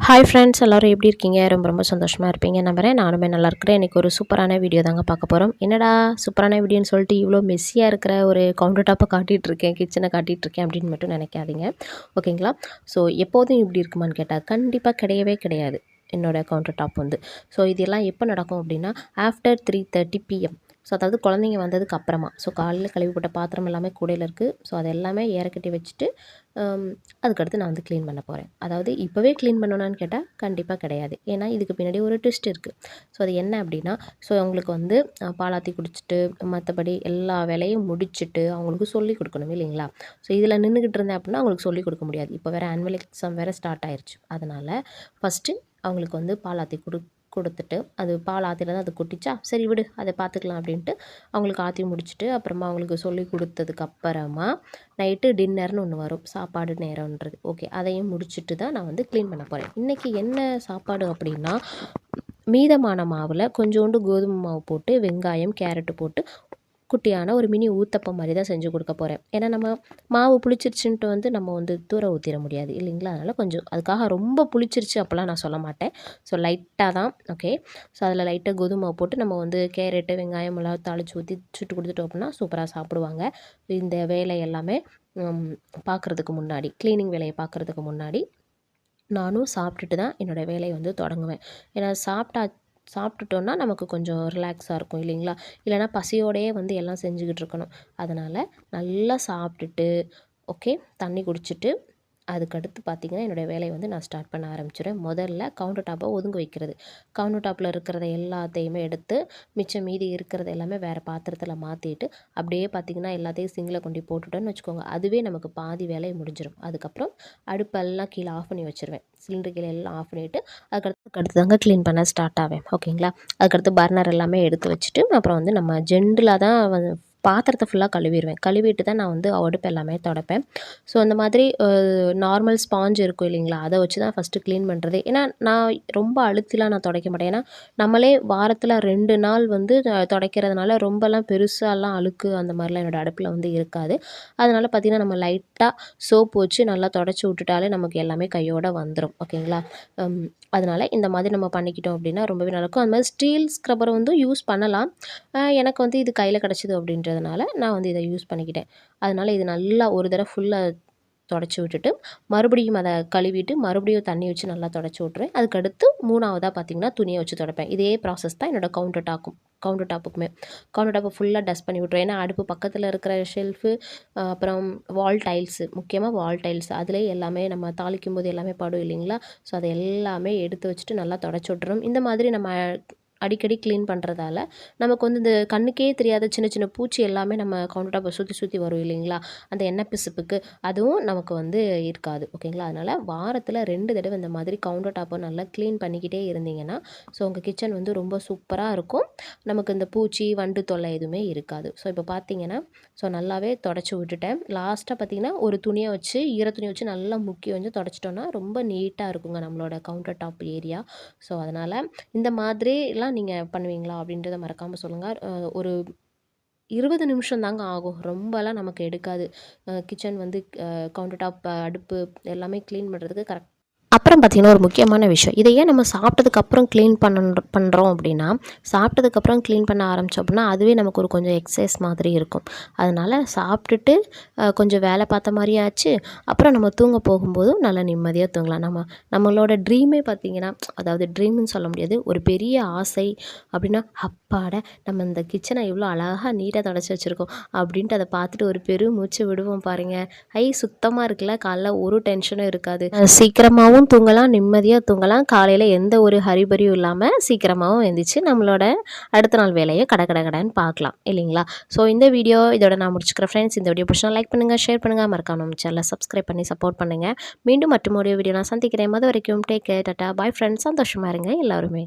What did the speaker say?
Hi friends, எல்லோரும் எப்படி இருக்கீங்க? ரொம்ப ரொம்ப சந்தோஷமாக இருப்பீங்க நம்புறேன். நானுமே நல்லா இருக்கிறேன். இன்றைக்கி ஒரு சூப்பரான வீடியோ தாங்க பார்க்க போகிறோம். என்னடா சூப்பரான வீடியோன்னு சொல்லிட்டு இவ்வளோ மெஸ்ஸியாக இருக்கிற ஒரு கவுண்டர் டாப்பை காட்டிகிட்ருக்கேன், கிச்சனை காட்டிகிட்ருக்கேன் அப்படின்னு மட்டும் நினைக்காதீங்க. ஓகேங்களா? ஸோ எப்போதும் இப்படி இருக்குமான்னு கேட்டால் கண்டிப்பாக கிடையவே கிடையாது. என்னோடய கவுண்டர் டாப் வந்து இதெல்லாம் எப்போ நடக்கும் அப்படின்னா ஆஃப்டர் 3:30 PM. அதாவது குழந்தைங்க வந்ததுக்கு அப்புறமா. காலையில் கழுவி போட்ட பாத்திரம் எல்லாமே கூடையில் இருக்குது. அது எல்லாமே ஏறக்கட்டி வச்சுட்டு அதுக்கடுத்து நான் வந்து க்ளீன் பண்ண போகிறேன். அதாவது இப்போவே க்ளீன் பண்ணணும்னு கேட்டால் கண்டிப்பாக கிடையாது. ஏன்னா இதுக்கு பின்னாடி ஒரு ட்விஸ்ட் இருக்குது. அது என்ன அப்படின்னா அவங்களுக்கு வந்து பாலாத்தி குடிச்சிட்டு மற்றபடி எல்லா வேலையும் முடிச்சுட்டு அவங்களுக்கு சொல்லிக் கொடுக்கணும் இல்லைங்களா? இதில் நின்றுக்கிட்டு இருந்தேன் அப்படின்னா அவங்களுக்கு சொல்லிக் கொடுக்க முடியாது. இப்போ வேறு ஆனுவல் எக்ஸாம் வேறு ஸ்டார்ட் ஆயிடுச்சு. அதனால் ஃபஸ்ட்டு அவங்களுக்கு வந்து பாலாத்தி கொடுத்துட்டு அது பால் ஆற்றில தான் அது கொட்டிச்சா, சரி விடு அதை பார்த்துக்கலாம் அப்படின்ட்டு அவங்களுக்கு ஆற்றி முடிச்சுட்டு அப்புறமா அவங்களுக்கு சொல்லி கொடுத்ததுக்கு அப்புறமா நைட்டு டின்னர்னு ஒன்று வரும், சாப்பாடு நேரம்ன்றது. ஓகே, அதையும் முடிச்சுட்டு தான் நான் வந்து க்ளீன் பண்ண போகிறேன். இன்றைக்கி என்ன சாப்பாடு அப்படின்னா மீதமான மாவில் கொஞ்சோண்டு கோதுமை மாவு போட்டு வெங்காயம் கேரட்டு போட்டு குட்டியான ஒரு மினி ஊத்தப்பம் மாதிரி தான் செஞ்சு கொடுக்க போகிறேன். ஏன்னா நம்ம மாவு புளிச்சிருச்சுன்ட்டு வந்து நம்ம வந்து தூர ஊற்றிட முடியாது இல்லைங்களா? அதனால் கொஞ்சம் அதுக்காக ரொம்ப புளிச்சிருச்சு அப்போல்லாம் நான் சொல்ல மாட்டேன். லைட்டாக தான். ஓகே, அதில் லைட்டாக கோதுமை மாவு போட்டு நம்ம வந்து கேரட்டு வெங்காயம் எல்லாம் தாளித்து ஊற்றி சுட்டு கொடுத்துட்டோம் அப்படின்னா சூப்பராக சாப்பிடுவாங்க. இந்த வேலை எல்லாமே பார்க்குறதுக்கு முன்னாடி, க்ளீனிங் வேலையை பார்க்குறதுக்கு முன்னாடி நானும் சாப்பிட்டுட்டு தான் என்னோடய வேலையை வந்து தொடங்குவேன். ஏன்னா சாப்பிட்டுட்டோன்னா நமக்கு கொஞ்சம் ரிலாக்ஸாக இருக்கும் இல்லைங்களா? இல்லைனா பசியோடையே வந்து எல்லாம் செஞ்சுக்கிட்டு இருக்கணும். அதனால் நல்லா சாப்பிட்டுட்டு ஓகே தண்ணி குடிச்சிட்டு அதுக்கடுத்து பார்த்திங்கன்னா என்னோடய வேலையை வந்து நான் ஸ்டார்ட் பண்ண ஆரம்பிச்சிடுவேன். முதல்ல கவுண்டர் டாப்பை ஒதுங்க வைக்கிறது. கவுண்டர் டாப்பில் இருக்கிறத எல்லாத்தையுமே எடுத்து மிச்சம் மீதி இருக்கிறது எல்லாமே வேறு பாத்திரத்தில் மாற்றிட்டு அப்படியே பார்த்திங்கன்னா எல்லாத்தையும் சிங்கில் கொண்டு போட்டுட்டோன்னு வச்சுக்கோங்க, அதுவே நமக்கு பாதி வேலையை முடிஞ்சிடும். அதுக்கப்புறம் அடுப்பெல்லாம் கீழே ஆஃப் பண்ணி வச்சுருவேன். சிலிண்டர் கீழே எல்லாம் ஆஃப் பண்ணிவிட்டு அதுக்கடுத்து தாங்க க்ளீன் பண்ண ஸ்டார்ட் ஆவேன். ஓகேங்களா? அதுக்கடுத்து பர்னர் எல்லாமே எடுத்து வச்சுட்டு அப்புறம் வந்து நம்ம ஜென்டிலாக தான் வந்து பாத்திரத்தை ஃபுல்லாக கழுவிடுவேன். கழுவிட்டு தான் நான் வந்து அடுப்பு எல்லாமே துடைப்பேன். அந்த மாதிரி நார்மல் ஸ்பாஞ்ச் இருக்கும் இல்லைங்களா, அதை வச்சு தான் ஃபஸ்ட்டு க்ளீன் பண்ணுறது. ஏன்னா நான் ரொம்ப அழுத்திலாம் நான் துடைக்க மாட்டேன். ஏன்னா நம்மளே வாரத்தில் 2 நாள் வந்து துடைக்கிறதுனால ரொம்பலாம் பெருசாலாம் அழுக்கு அந்த மாதிரிலாம் என்னோடய அடுப்பில் வந்து இருக்காது. அதனால் பார்த்திங்கன்னா நம்ம லைட்டாக சோப்பு வச்சு நல்லா துடைச்சி விட்டுட்டாலே நமக்கு எல்லாமே கையோடு வந்துடும். ஓகேங்களா? அதனால் இந்த மாதிரி நம்ம பண்ணிக்கிட்டோம் அப்படின்னா ரொம்பவே நல்லாயிருக்கும். அது மாதிரி ஸ்டீல் ஸ்க்ரப்பரை வந்து யூஸ் பண்ணலாம். எனக்கு வந்து இது கையில் கிடச்சிது அப்படின்றதுனால நான் வந்து இதை யூஸ் பண்ணிக்கிட்டேன். அதனால் இது நல்லா ஒரு தடவை ஃபுல்லாக தொடச்சி விட்டுட்டு மறுபடியும் அதை கழுவிட்டு மறுபடியும் தண்ணி வச்சு நல்லா தொடச்சி விட்ருவேன். அதுக்கடுத்து 3ஆவதாக பார்த்திங்கன்னா துணியை வச்சு துடைப்பேன். இதே ப்ராசஸ் தான் என்னோடய கவுண்டர் டாப்புக்குமே. கவுண்டர் டாப்பை ஃபுல்லாக டஸ்ட் பண்ணி விட்ருவேன். ஏன்னா அடுப்பு பக்கத்தில் இருக்கிற ஷெல்ஃபு அப்புறம் வால் டைல்ஸு, முக்கியமாக வால் டைல்ஸ் அதிலே எல்லாமே நம்ம தாளிக்கும் போது எல்லாமே படும் இல்லைங்களா? அதை எல்லாமே எடுத்து வச்சுட்டு நல்லா தொடச்சி விட்றோம். இந்த மாதிரி நம்ம அடிக்கடி க்ளீன் பண்ணுறதால நமக்கு வந்து இந்த கண்ணுக்கே தெரியாத சின்ன சின்ன பூச்சி எல்லாமே நம்ம கவுண்டர் டாப்பை சுற்றி வரும் இல்லைங்களா? அந்த எண்ணெய் பிசுப்புக்கு அதுவும் நமக்கு வந்து இருக்காது. ஓகேங்களா? அதனால் வாரத்தில் 2 தடவை இந்த மாதிரி கவுண்டர் டாப்பை நல்லா க்ளீன் பண்ணிக்கிட்டே இருந்தீங்கன்னா உங்கள் கிச்சன் வந்து ரொம்ப சூப்பராக இருக்கும். நமக்கு இந்த பூச்சி வண்டு தொல்லை எதுவுமே இருக்காது. இப்போ பார்த்தீங்கன்னா நல்லாவே தொடச்சி விட்டுட்டேன். லாஸ்ட்டாக பார்த்திங்கன்னா ஒரு துணியை வச்சு துணியை வச்சு நல்லா முக்கி வந்து தொடச்சிட்டோன்னா ரொம்ப நீட்டாக இருக்குங்க நம்மளோட கவுண்டர் டாப் ஏரியா. அதனால் இந்த மாதிரிலாம் நீங்கள் பண்ணுவீங்களா அப்படின்றத மறக்காமல் சொல்லுங்கள். ஒரு 20 நிமிஷம் தாங்க ஆகும், ரொம்பலாம் நமக்கு எடுக்காது. கிச்சன் வந்து கவுண்டர் டாப் அடுப்பு எல்லாமே க்ளீன் பண்ணுறதுக்கு கரெக்ட். அப்புறம் பார்த்திங்கன்னா ஒரு முக்கியமான விஷயம், இதை ஏன் நம்ம சாப்பிட்டதுக்கப்புறம் க்ளீன் பண்ணுறோம் அப்படின்னா சாப்பிட்டதுக்கப்புறம் க்ளீன் பண்ண ஆரம்பித்தோம் அப்படின்னா அதுவே நமக்கு ஒரு கொஞ்சம் எக்ஸசைஸ் மாதிரி இருக்கும். அதனால் சாப்பிட்டுட்டு கொஞ்சம் வேலை பார்த்த மாதிரியே ஆச்சு. அப்புறம் நம்ம தூங்க போகும்போதும் நல்லா நிம்மதியாக தூங்கலாம். நம்மளோட ட்ரீமே பார்த்திங்கன்னா, அதாவது ட்ரீம்னு சொல்ல முடியாது, ஒரு பெரிய ஆசை அப்படின்னா அப்பாட நம்ம இந்த கிச்சனை இவ்வளோ அழகாக நீட்டாக தொடச்சி வச்சுருக்கோம் அப்படின்ட்டு அதை பார்த்துட்டு ஒரு பெரும் மூச்சு விடுவோம் பாருங்கள். சுத்தமாக இருக்குல்ல, காலைல ஒரு டென்ஷனும் இருக்காது. சீக்கிரமாகவும் தூங்கலாம், நிம்மதியாக தூங்கலாம். காலையில் எந்த ஒரு ஹரிபரியும் இல்லாமல் சீக்கிரமாகவும் எழுந்திரிச்சு நம்மளோட அடுத்த நாள் வேலையை கடன்னு பார்க்கலாம் இல்லைங்களா? இந்த வீடியோ இதோட நான் முடிச்சுக்கிறேன் ஃப்ரெண்ட்ஸ். இந்த வீடியோ பிடிச்சா லைக் பண்ணுங்கள், ஷேர் பண்ணுங்கள், மறக்காம நம்ம சேனலை சப்ஸ்கிரைப் பண்ணி சப்போர்ட் பண்ணுங்கள். மீண்டும் மற்றொரு வீடியோ நான் சந்திக்கிறேன். அது வரைக்கும் take care, tata, bye friends. சந்தோஷமாக இருங்க எல்லாருமே.